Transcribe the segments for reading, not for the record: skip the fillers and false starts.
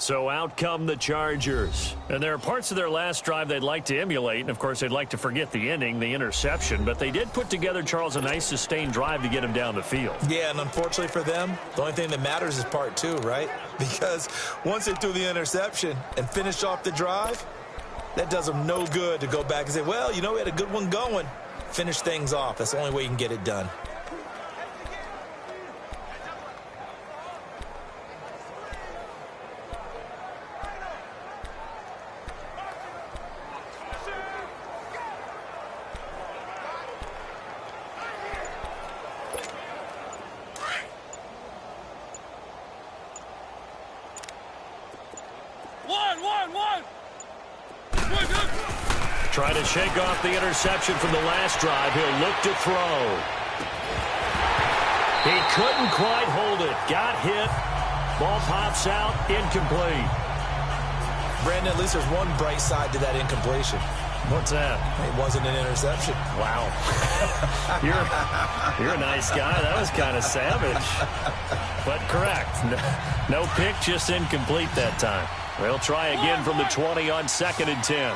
So out come the Chargers. And there are parts of their last drive they'd like to emulate. And, of course, they'd like to forget the ending, the interception. But they did put together, Charles, a nice sustained drive to get him down the field. Yeah, and unfortunately for them, the only thing that matters is part two, right? Because once they threw the interception and finished off the drive, that does them no good to go back and say, well, you know, we had a good one going. Finish things off. That's the only way you can get it done. Try to shake off the interception from the last drive. He'll look to throw. He couldn't quite hold it. Got hit. Ball pops out. Incomplete. Brandon, at least there's one bright side to that incompletion. What's that? It wasn't an interception. Wow. You're a nice guy. That was kind of savage. But correct. No pick, just incomplete that time. They'll try again from the 20 on 2nd and 10.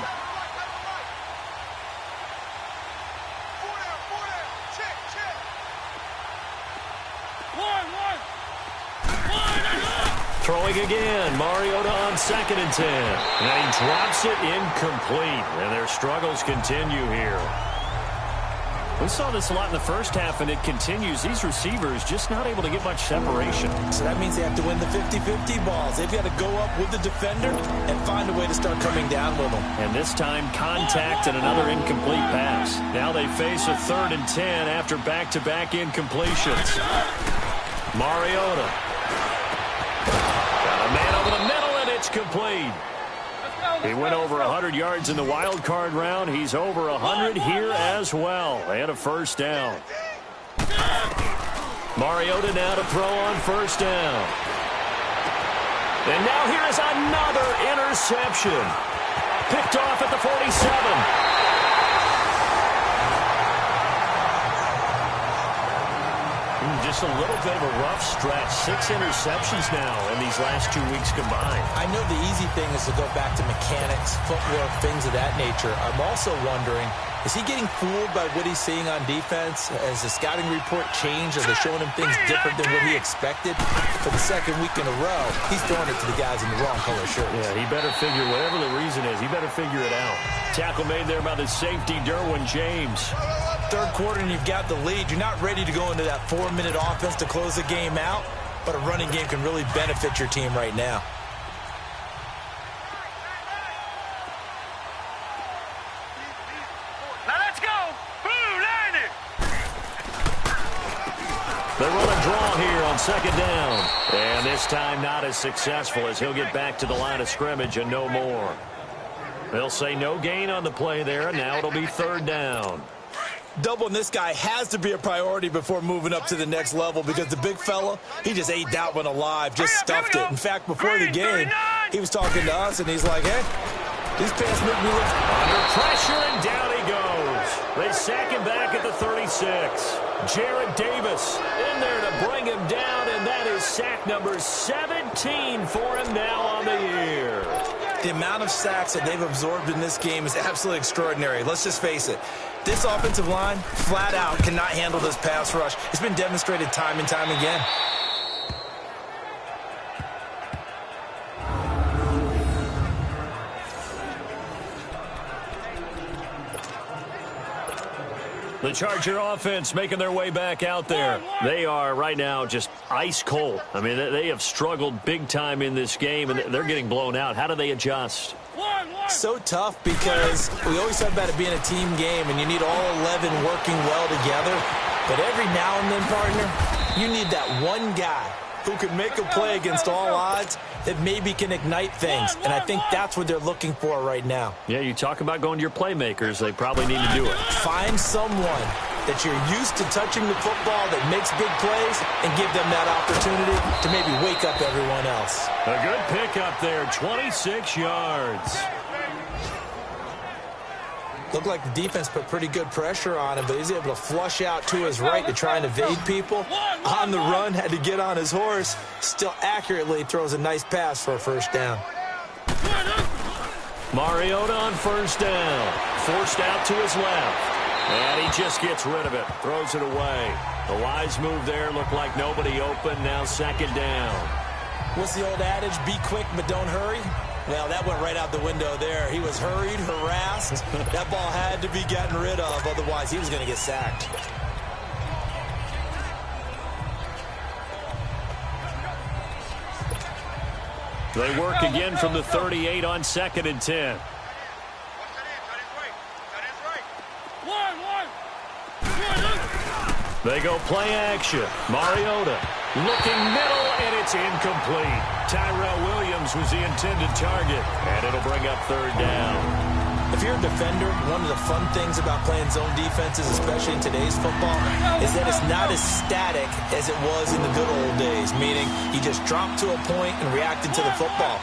Throwing again, Mariota on 2nd and 10. And he drops it incomplete. And their struggles continue here. We saw this a lot in the first half, and it continues. These receivers just not able to get much separation. So that means they have to win the 50-50 balls. They've got to go up with the defender and find a way to start coming down with them. And this time, contact and another incomplete pass. Now they face a 3rd and 10 after back-to-back incompletions. Mariota. Got a man over the middle, and it's complete. He went over 100 yards in the wild card round. He's over 100 here as well. And a first down. Mariota now to throw on 1st down. And now here is another interception. Picked off at the 47. Just a little bit of a rough stretch. 6 interceptions now in these last 2 weeks combined. I know the easy thing is to go back to mechanics, footwork, things of that nature. I'm also wondering, is he getting fooled by what he's seeing on defense? Has the scouting report changed? Are they showing him things different than what he expected? For the 2nd week in a row, he's throwing it to the guys in the wrong color shirts. Yeah, he better figure, whatever the reason is, he better figure it out. Tackle made there by the safety, Derwin James. 3rd quarter and you've got the lead. You're not ready to go into that 4-minute offense to close the game out, but a running game can really benefit your team right now. Now let's go. Blue line it. They run a draw here on 2nd down. And this time not as successful as he'll get back to the line of scrimmage and no more. They'll say no gain on the play there. Now it'll be 3rd down. Doubling this guy has to be a priority before moving up to the next level because the big fella, he just ate that one alive, just stuffed it. In fact, before the game, he was talking to us, and he's like, hey, these pants make me look... Under pressure, and down he goes. They sack him back at the 36. Jared Davis in there to bring him down, and that is sack number 17 for him now on the year. The amount of sacks that they've absorbed in this game is absolutely extraordinary. Let's just face it. This offensive line, flat out, cannot handle this pass rush. It's been demonstrated time and time again. The Charger offense making their way back out there. They are right now just ice cold. I mean, they have struggled big time in this game, and they're getting blown out. How do they adjust? So tough because we always talk about it being a team game, and you need all 11 working well together. But every now and then, partner, you need that one guy who can make a play against all odds that maybe can ignite things. And I think that's what they're looking for right now. Yeah, you talk about going to your playmakers. They probably need to do it. Find someone that you're used to touching the football that makes big plays and give them that opportunity to maybe wake up everyone else. A good pickup there, 26 yards. Looked like the defense put pretty good pressure on him, but he's able to flush out to his right to try and evade people. On the run, had to get on his horse. Still accurately throws a nice pass for a first down. Mariota on first down. Forced out to his left. And he just gets rid of it. Throws it away. The wise move there. Looked like nobody open. Now second down. What's the old adage? Be quick, but don't hurry. Well, that went right out the window there. He was hurried, harassed. That ball had to be gotten rid of. Otherwise, he was going to get sacked. They work again from the 38 on second and 10. They go play action. Mariota looking middle, and it's incomplete. Tyrell Williams was the intended target, and it'll bring up third down. If you're a defender, one of the fun things about playing zone defenses, especially in today's football, is that it's not as static as it was in the good old days, meaning you just drop to a point and reacted to the football.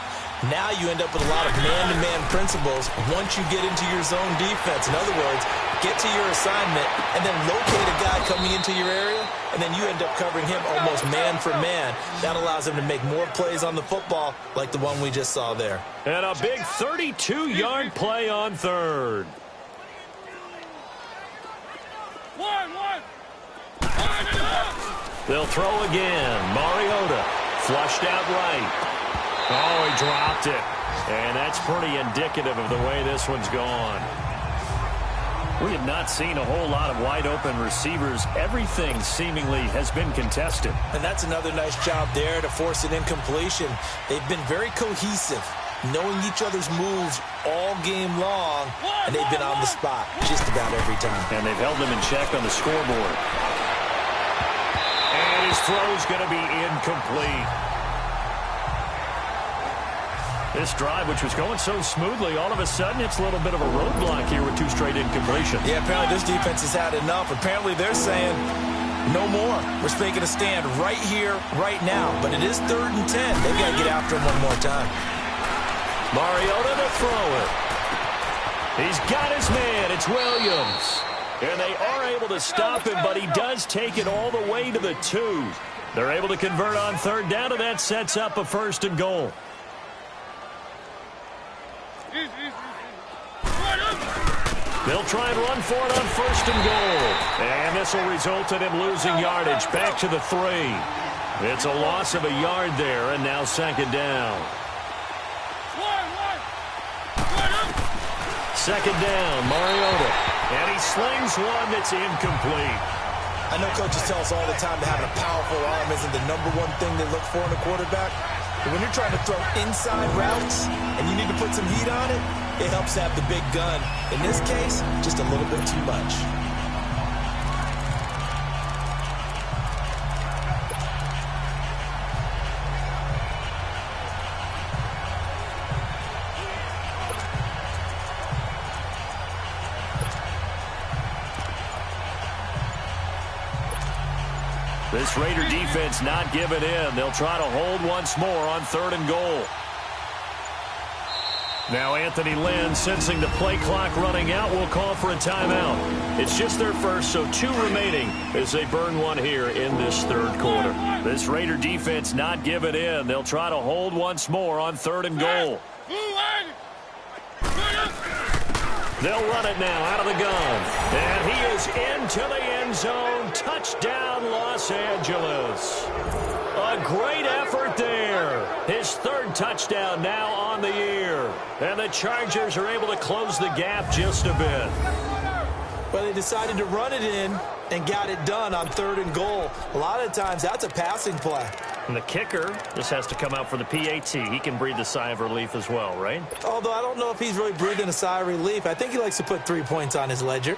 Now you end up with a lot of man-to-man principles once you get into your zone defense. In other words, get to your assignment and then locate a guy coming into your area, and then you end up covering him almost man for man. That allows him to make more plays on the football like the one we just saw there. And a big 32-yard play on third. They'll throw again. Mariota flushed out right. Oh, he dropped it. And that's pretty indicative of the way this one's gone. We have not seen a whole lot of wide-open receivers. Everything seemingly has been contested. And that's another nice job there to force an incompletion. They've been very cohesive, knowing each other's moves all game long, and they've been on the spot just about every time. And they've held them in check on the scoreboard. And his throw's going to be incomplete. This drive, which was going so smoothly, all of a sudden it's a little bit of a roadblock here with two straight incompletions. Yeah, apparently this defense has had enough. Apparently they're saying, no more. We're making a stand right here, right now. But it is 3rd and 10. They've got to get after him one more time. Mariota to throw it. He's got his man. It's Williams. And they are able to stop him, but he does take it all the way to the 2. They're able to convert on third down, and that sets up a 1st and goal. They'll try and run for it on 1st and goal. And this will result in him losing yardage back to the 3. It's a loss of a yard there, and now 2nd down. 2nd down, Mariota. And he slings one that's incomplete. I know coaches tell us all the time that having a powerful arm isn't the #1 thing they look for in a quarterback. But when you're trying to throw inside routes and you need to put some heat on it, it helps to have the big gun. In this case, just a little bit too much. This Raider defense not giving in. They'll try to hold once more on 3rd and goal. Now Anthony Lynn, sensing the play clock running out, will call for a timeout. It's just their first, so 2 remaining as they burn one here in this 3rd quarter. This Raider defense not giving in. They'll try to hold once more on 3rd and goal. They'll run it now out of the gun. And he is into the end zone. Touchdown, Los Angeles. A great effort there. His 3rd touchdown now on the year. And the Chargers are able to close the gap just a bit. Well, they decided to run it in and got it done on 3rd and goal. A lot of times, that's a passing play. And the kicker just has to come out for the PAT. He can breathe a sigh of relief as well, right? Although I don't know if he's really breathing a sigh of relief. I think he likes to put 3 points on his ledger.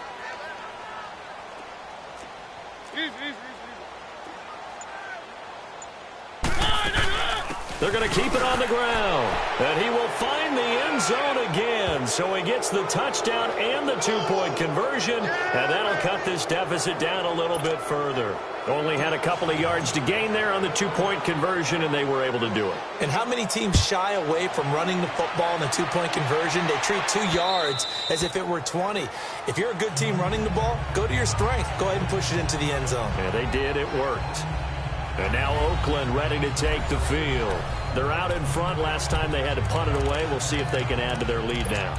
They're going to keep it on the ground. And he will find the end zone again. So he gets the touchdown and the two-point conversion. And that'll cut this deficit down a little bit further. Only had a couple of yards to gain there on the two-point conversion, and they were able to do it. And how many teams shy away from running the football in the two-point conversion? They treat 2 yards as if it were 20. If you're a good team running the ball, go to your strength. Go ahead and push it into the end zone. Yeah, they did. It worked. And now Oakland ready to take the field. They're out in front. Last time they had to punt it away. We'll see if they can add to their lead now.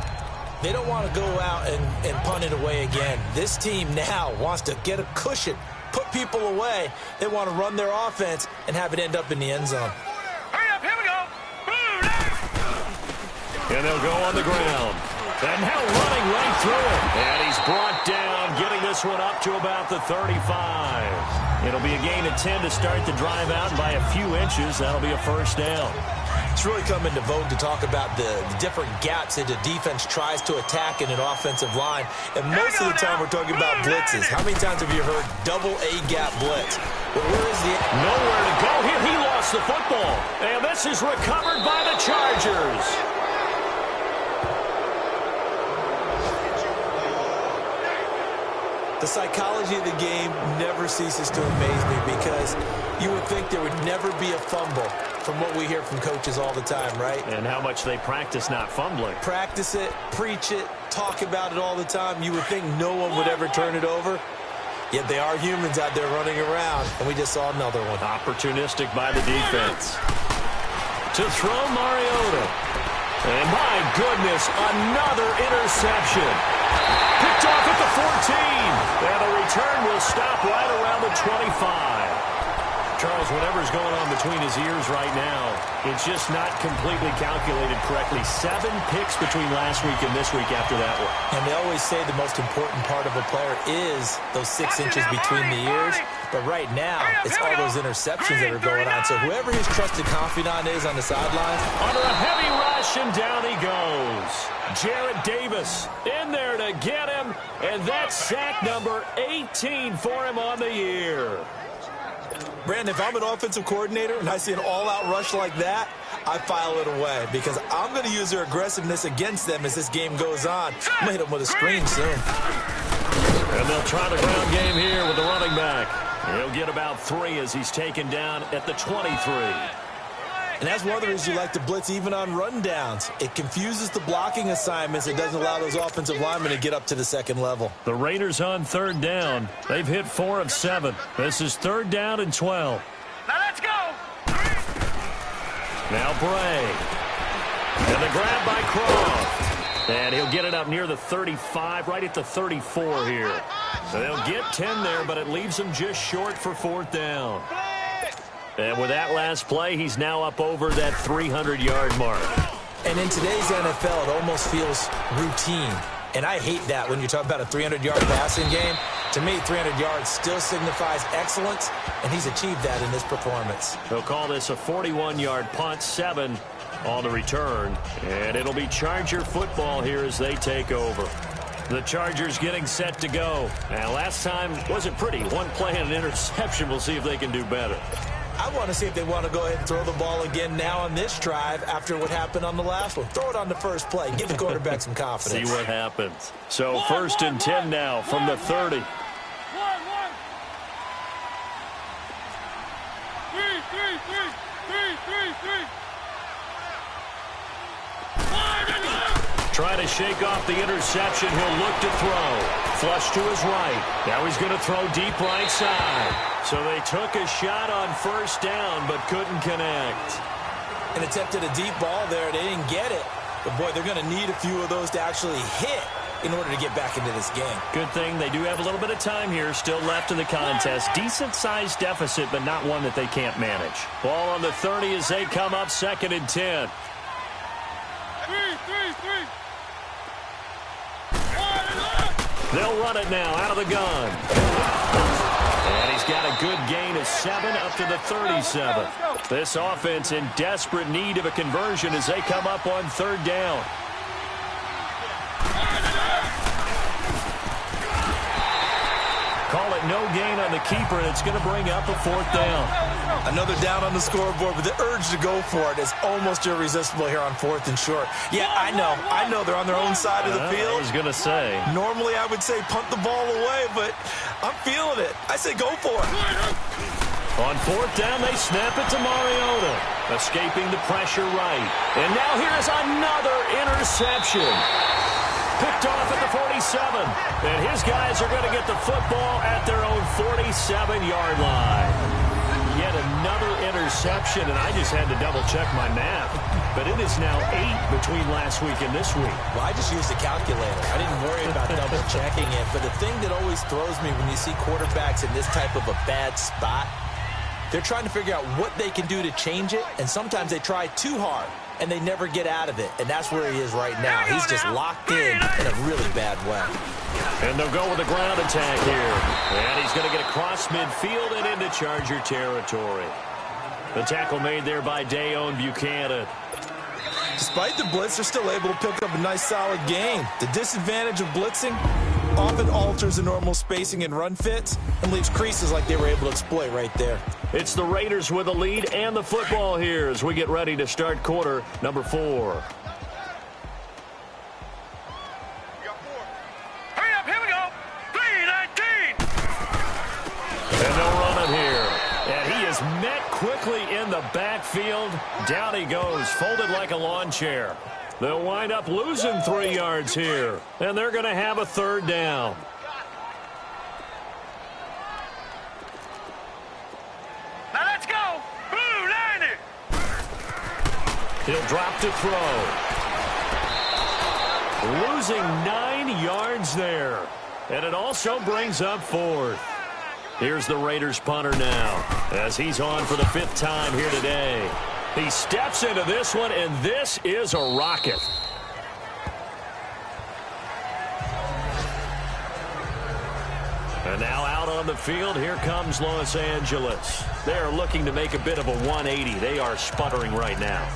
They don't want to go out and punt it away again. This team now wants to get a cushion, put people away. They want to run their offense and have it end up in the end zone. Hurry up, here we go. And they'll go on the ground. And now running right through it. And he's brought down, getting this one up to about the 35. It'll be a gain of 10 to start the drive out. By a few inches, that'll be a first down. It's really come into vogue to talk about the different gaps that the defense tries to attack in an offensive line. And most of the time we're talking about blitzes. How many times have you heard double A-gap blitz? But where is the... Nowhere to go here. He lost the football. And this is recovered by the Chargers. The psychology of the game never ceases to amaze me because you would think there would never be a fumble from what we hear from coaches all the time, right? And how much they practice not fumbling. Practice it, preach it, talk about it all the time. You would think no one would ever turn it over. Yet they are humans out there running around, and we just saw another one. Opportunistic by the defense. To throw Mariota. And my goodness, another interception. Picked off at the 14. And the return will stop right around the 25. Charles, whatever's going on between his ears right now, it's just not completely calculated correctly. 7 picks between last week and this week after that one. And they always say the most important part of a player is those 6 inches between the ears. But right now, it's all those interceptions that are going on. So whoever his trusted confidant is on the sidelines. Under a heavy rush, and down he goes. Jarrett Davis in there to get him. And that's sack number 18 for him on the year. Brandon, if I'm an offensive coordinator and I see an all-out rush like that, I file it away because I'm going to use their aggressiveness against them as this game goes on. I'm going to hit them with a screen soon. And they'll try the ground game here with the running back. He'll get about 3 as he's taken down at the 23. And that's one of the reasons you like to blitz even on rundowns. It confuses the blocking assignments. It doesn't allow those offensive linemen to get up to the second level. The Raiders on third down. They've hit 4 of 7. This is third down and 12. Now let's go. Now Bray. And the grab by Croft. And he'll get it up near the 35, right at the 34 here. So they'll get 10 there, but it leaves them just short for fourth down. And with that last play, he's now up over that 300-yard mark. And in today's NFL, it almost feels routine. And I hate that when you talk about a 300-yard passing game. To me, 300 yards still signifies excellence, and he's achieved that in this performance. They'll call this a 41-yard punt, 7 on the return. And it'll be Charger football here as they take over. The Chargers getting set to go. Now, last time wasn't pretty. One play and an interception. We'll see if they can do better. I want to see if they want to go ahead and throw the ball again now on this drive after what happened on the last one. Throw it on the first play. Give the quarterback some confidence. See what happens. So first and 10 now from the 30. Trying to shake off the interception. He'll look to throw. Flush to his right. Now he's going to throw deep right side. So they took a shot on first down, but couldn't connect. And attempted a deep ball there. They didn't get it. But, boy, they're going to need a few of those to actually hit in order to get back into this game. Good thing they do have a little bit of time here still left in the contest. Decent-sized deficit, but not one that they can't manage. Ball on the 30 as they come up second and 10. They'll run it now out of the gun. And he's got a good gain of 7 up to the 37. This offense in desperate need of a conversion as they come up on third down. Call it no gain on the keeper, and it's going to bring up a 4th down. Another down on the scoreboard, but the urge to go for it is almost irresistible here on 4th and short. Yeah, I know they're on their own side of the field. I was going to say. Normally I would say punt the ball away, but I'm feeling it. I say go for it. On 4th down, they snap it to Mariota, escaping the pressure right. And now here's another interception. Picked off at the 47. And his guys are going to get the football at their own 47-yard line. Yet another interception, and I just had to double-check my math. But it is now 8 between last week and this week. Well, I just used a calculator. I didn't worry about double-checking it. But the thing that always throws me when you see quarterbacks in this type of a bad spot, they're trying to figure out what they can do to change it, and sometimes they try too hard, and they never get out of it. And that's where he is right now. He's just locked in a really bad way. And they'll go with a ground attack here. And he's going to get across midfield and into Charger territory. The tackle made there by Dayon Buchanan. Despite the blitz, they're still able to pick up a nice, solid gain. The disadvantage of blitzing often alters the normal spacing and run fits and leaves creases like they were able to exploit right there. It's the Raiders with the lead and the football here as we get ready to start quarter number 4. Hurry up, here we go. 3:19. And they'll run it here. And he is met quickly in the backfield. Down he goes, folded like a lawn chair. They'll wind up losing 3 yards here. And they're going to have a 3rd down. Now let's go. Blue 90. He'll drop to throw. Losing 9 yards there. And it also brings up 4th. Here's the Raiders punter now as he's on for the 5th time here today. He steps into this one, and this is a rocket. And now out on the field, here comes Los Angeles. They're looking to make a bit of a 180. They are sputtering right now.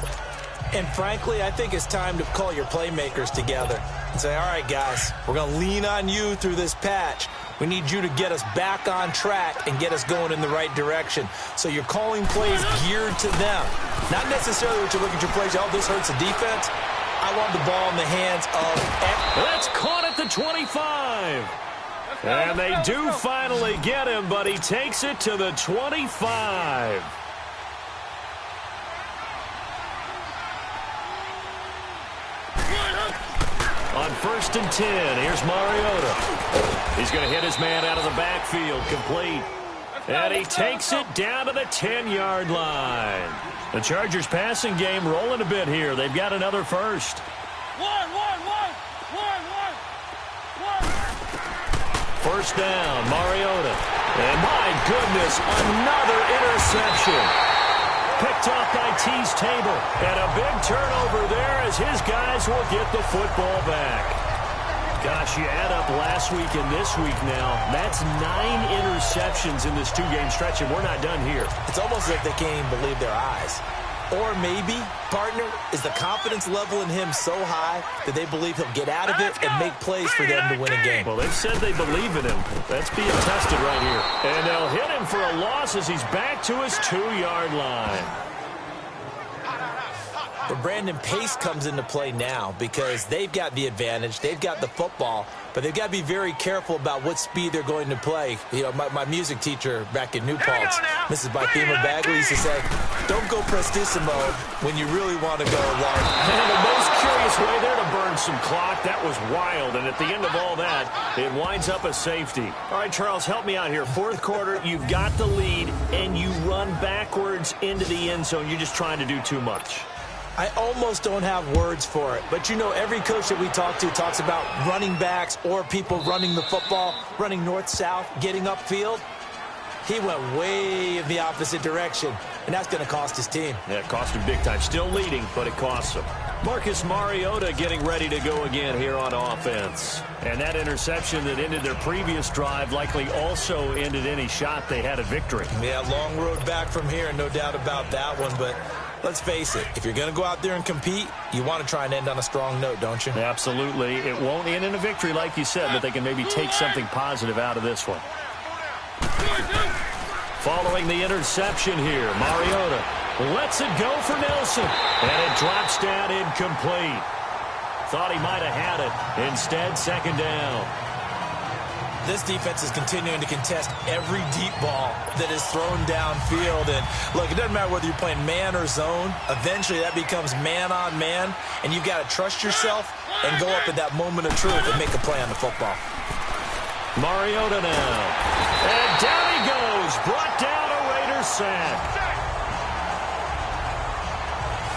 And frankly, I think it's time to call your playmakers together and say, all right, guys, we're going to lean on you through this patch. We need you to get us back on track and get us going in the right direction. So you're calling plays geared to them. Not necessarily what you look at your plays, oh, this hurts the defense. I want the ball in the hands of... That's caught at the 25. And they do finally get him, but he takes it to the 25. On 1st and 10, here's Mariota. He's going to hit his man out of the backfield, complete. And he takes it down to the 10-yard line. The Chargers passing game rolling a bit here. They've got another first. One. 1st down, Mariota. And my goodness, another interception. Picked off by T's Table. And a big turnover there as his guys will get the football back. Gosh, you add up last week and this week now. That's 9 interceptions in this 2-game stretch, and we're not done here. It's almost like they can't even believe their eyes. Or maybe, partner, is the confidence level in him so high that they believe he'll get out of it and make plays for them to win a game. Well, they've said they believe in him. That's being tested right here. And they'll hit him for a loss as he's back to his 2-yard line. But Brandon, pace comes into play now because they've got the advantage. They've got the football, but they've got to be very careful about what speed they're going to play. You know, my music teacher back in New Paltz, Mrs. Bythema Bagley, used to say, don't go prestissimo when you really want to go long. And the most curious way there to burn some clock. That was wild, and at the end of all that, it winds up a safety. All right, Charles, help me out here. 4th quarter, you've got the lead, and you run backwards into the end zone. You're just trying to do too much. I almost don't have words for it. But, you know, every coach that we talk to talks about running backs or people running the football, running north-south, getting upfield. He went way in the opposite direction, and that's going to cost his team. Yeah, it cost him big time. Still leading, but it costs him. Marcus Mariota getting ready to go again here on offense. And that interception that ended their previous drive likely also ended any shot they had at victory. Yeah, long road back from here, no doubt about that one, but... let's face it, if you're going to go out there and compete, you want to try and end on a strong note, don't you? Absolutely. It won't end in a victory, like you said, but they can maybe take something positive out of this one. Following the interception here, Mariota lets it go for Nelson, and it drops down incomplete. Thought he might have had it. Instead, second down. This defense is continuing to contest every deep ball that is thrown downfield. And, look, it doesn't matter whether you're playing man or zone. Eventually, that becomes man-on-man, and you've got to trust yourself and go up at that moment of truth and make a play on the football. Mariota now. And down he goes. Brought down a Raiders sack.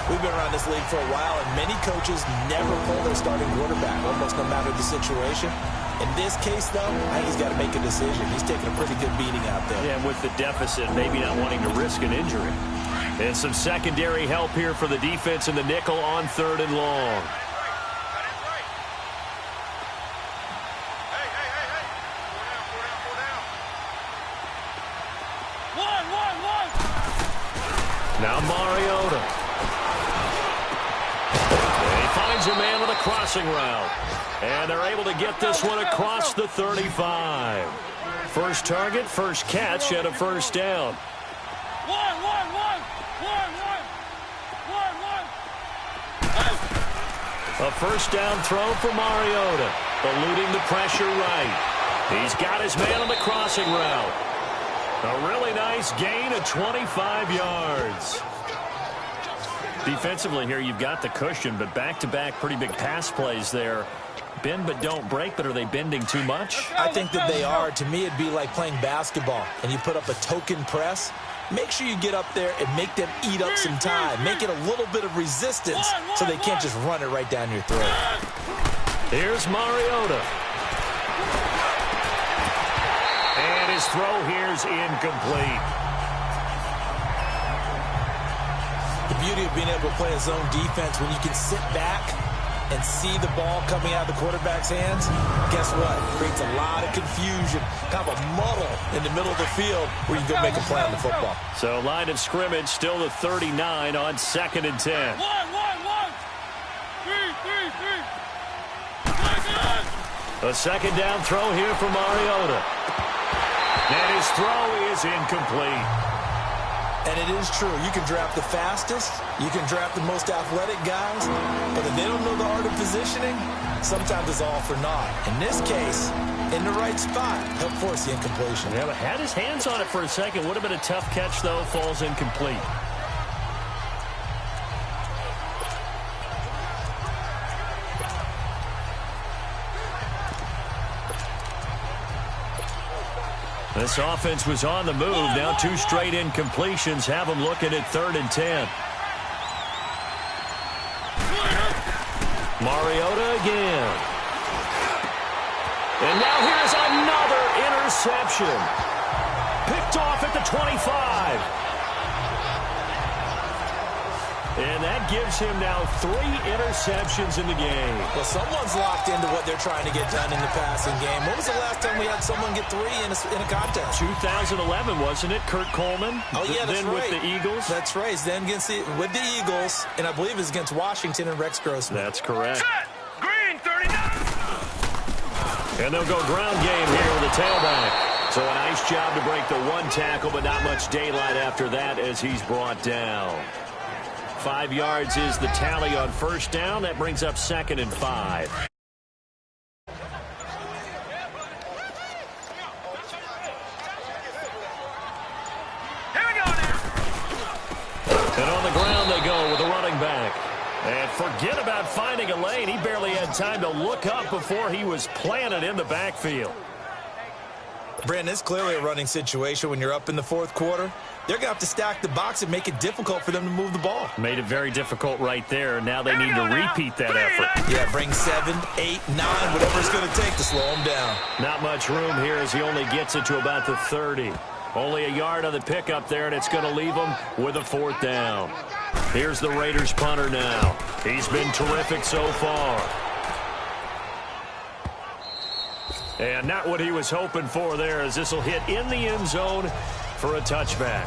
We've been around this league for a while, and many coaches never pull their starting quarterback, almost no matter the situation. In this case, though, I think he's got to make a decision. He's taking a pretty good beating out there. Yeah, with the deficit, maybe not wanting to risk an injury. And some secondary help here for the defense in the nickel on 3rd and long. Now Mariota. And he finds a man with a crossing route. And they're able to get this one across the 35. First target, first catch, and a first down. A first down throw for Mariota. Eluding the pressure right. He's got his man on the crossing route. A really nice gain of 25 yards. Defensively here, you've got the cushion, but back-to-back pretty big pass plays there. Bend but don't break, but are they bending too much? I think that they are. To me, it'd be like playing basketball, and you put up a token press. Make sure you get up there and make them eat up some time. Make it a little bit of resistance so they can't just run it right down your throat. Here's Mariota. And his throw here's incomplete. The beauty of being able to play a zone defense, when you can sit back and see the ball coming out of the quarterback's hands, guess what? It creates a lot of confusion, kind of a muddle in the middle of the field where you can go make a play on the football. So line of scrimmage still the 39 on 2nd and 10. A second down throw here for Mariota. And his throw is incomplete. And it is true. You can draft the fastest. You can draft the most athletic guys. But if they don't know the art of positioning, sometimes it's all for naught. In this case, in the right spot, he'll force the incompletion. Yeah, but had his hands on it for a second. Would have been a tough catch, though. Falls incomplete. This offense was on the move. Now 2 straight incompletions have them looking at 3rd and 10. Mariota again. And now here's another interception. Picked off at the 25. And that gives him now 3 interceptions in the game. Well, someone's locked into what they're trying to get done in the passing game. When was the last time we had someone get 3 in a contest? 2011, wasn't it? Kurt Coleman? Oh, yeah, that's then right. With the Eagles? That's right. Then with the Eagles, and I believe it's against Washington and Rex Grossman. That's correct. Set. Green, 39. And they'll go ground game here with the tailback. So a nice job to break the 1 tackle, but not much daylight after that as he's brought down. 5 yards is the tally on first down. That brings up 2nd and 5. Here we go now. And on the ground they go with a running back. And forget about finding a lane. He barely had time to look up before he was planted in the backfield. Brandon, it's clearly a running situation when you're up in the 4th quarter. They're going to have to stack the box and make it difficult for them to move the ball. Made it very difficult right there. Now they need to repeat that effort. Yeah, bring 7, 8, 9, whatever it's going to take to slow him down. Not much room here as he only gets it to about the 30. Only a yard on the pickup there, and it's going to leave him with a 4th down. Here's the Raiders punter now. He's been terrific so far. And not what he was hoping for there, as this will hit in the end zone for a touchback.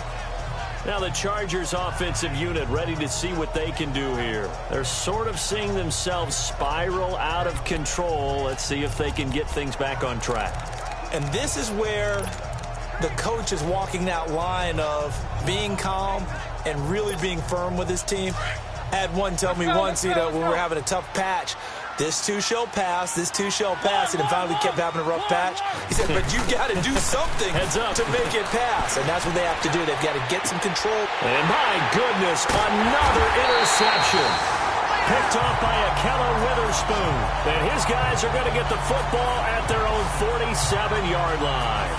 Now the Chargers offensive unit ready to see what they can do here. They're sort of seeing themselves spiral out of control. Let's see if they can get things back on track. And this is where the coach is walking that line of being calm and really being firm with his team. I had one tell me once, when we were having a tough patch, this too shall pass, this too shall pass, and then finally we kept having a rough patch. He said, but you got to do something to make it pass, and that's what they have to do. They've got to get some control. And my goodness, another interception. Picked off by Akella Witherspoon. And his guys are going to get the football at their own 47-yard line.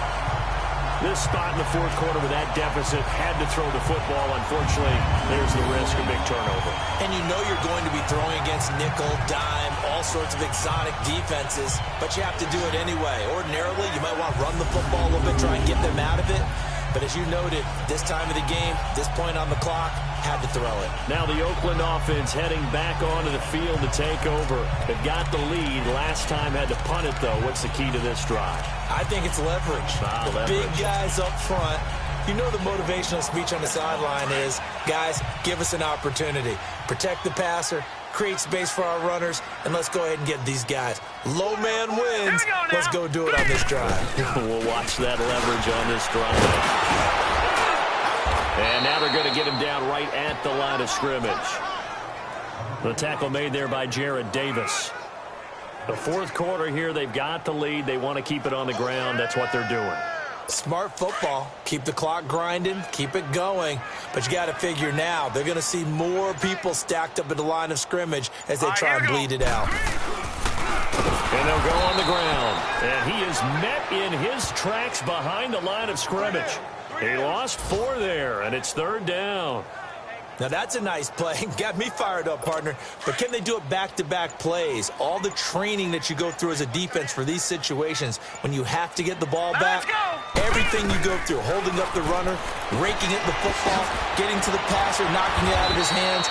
This spot in the fourth quarter with that deficit had to throw the football. Unfortunately, there's the risk of big turnover. And you know you're going to be throwing against nickel, dime, all sorts of exotic defenses, but you have to do it anyway. Ordinarily, you might want to run the football a little bit, try and get them out of it. But as you noted, this time of the game, this point on the clock, had to throw it. Now the Oakland offense heading back onto the field to take over. They've got the lead. Last time had to punt it, though. What's the key to this drive? I think it's leverage. Big guys up front. You know the motivational speech on the sideline is, guys, give us an opportunity. Protect the passer, create space for our runners, and let's go ahead and get these guys. Low man wins. Let's go do it on this drive. We'll watch that leverage on this drive. And now they're going to get him down right at the line of scrimmage. The tackle made there by Jared Davis. The fourth quarter here, they've got the lead. They want to keep it on the ground. That's what they're doing. Smart football. Keep the clock grinding. Keep it going. But you got to figure now, they're going to see more people stacked up at the line of scrimmage as they try and bleed it out. And they'll go on the ground. And he is met in his tracks behind the line of scrimmage. He lost 4 there, and it's third down. Now, that's a nice play. Got me fired up, partner. But can they do it back-to-back plays? All the training that you go through as a defense for these situations, when you have to get the ball back, everything you go through, holding up the runner, raking at the football, getting to the passer, knocking it out of his hands,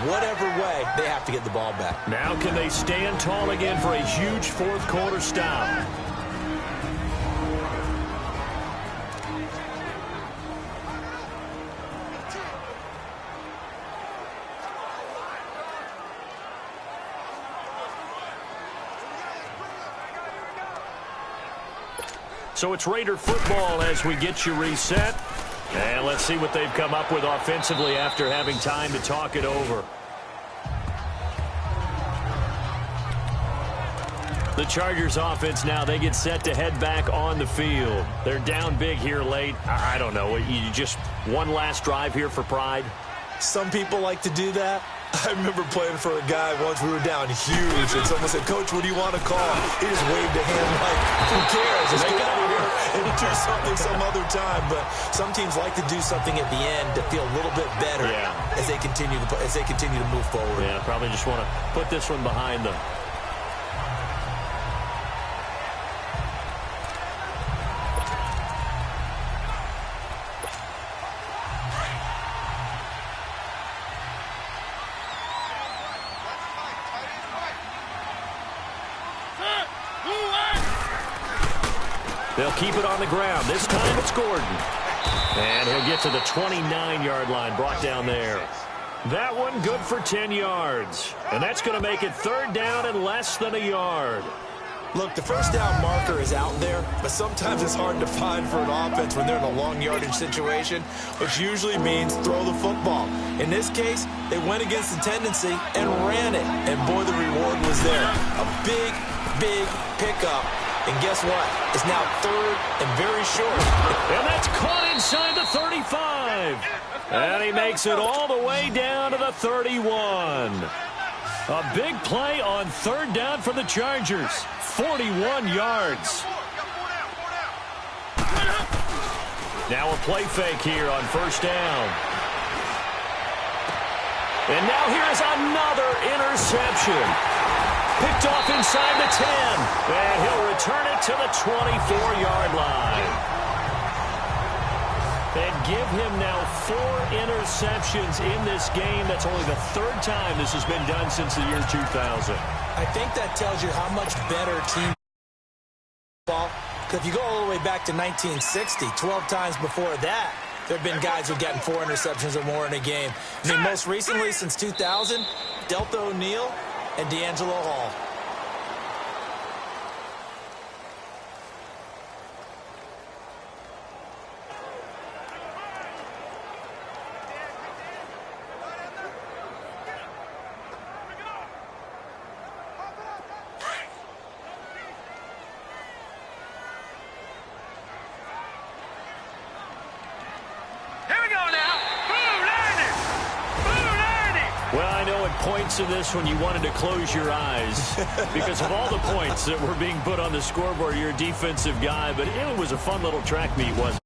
whatever way, they have to get the ball back. Now can they stand tall again for a huge fourth quarter stop? So it's Raider football as we get you reset. And let's see what they've come up with offensively after having time to talk it over. The Chargers offense now, they get set to head back on the field. They're down big here late. I don't know. You just one last drive here for pride? Some people like to do that. I remember playing for a guy once we were down huge, and someone said, Coach, what do you want to call? He just waved a hand like, who cares? Just get out of here and do something some other time. But some teams like to do something at the end to feel a little bit better as they continue to move forward. Yeah, probably just want to put this one behind them. They'll keep it on the ground. This time it's Gordon. And he'll get to the 29-yard line, brought down there. That one good for 10 yards. And that's going to make it third down and less than a yard. Look, the first down marker is out there, but sometimes it's hard to find for an offense when they're in a long yardage situation, which usually means throw the football. In this case, they went against the tendency and ran it. And, boy, the reward was there. A big, big pickup. And guess what? It's now third and very short. And that's caught inside the 35. And he makes it all the way down to the 31. A big play on third down for the Chargers. 41 yards. Now a play fake here on first down. And now here's another interception. Picked off inside the 10. And he'll return it to the 24-yard line. And give him now 4 interceptions in this game. That's only the third time this has been done since the year 2000. I think that tells you how much better team ball. Because if you go all the way back to 1960, 12 times before that, there have been guys who've gotten 4 interceptions or more in a game. I mean, most recently, since 2000, Delta O'Neal and D'Angelo Hall. points in this when you wanted to close your eyes because of all the points that were being put on the scoreboard. You're a defensive guy, but it was a fun little track meet, wasn't it?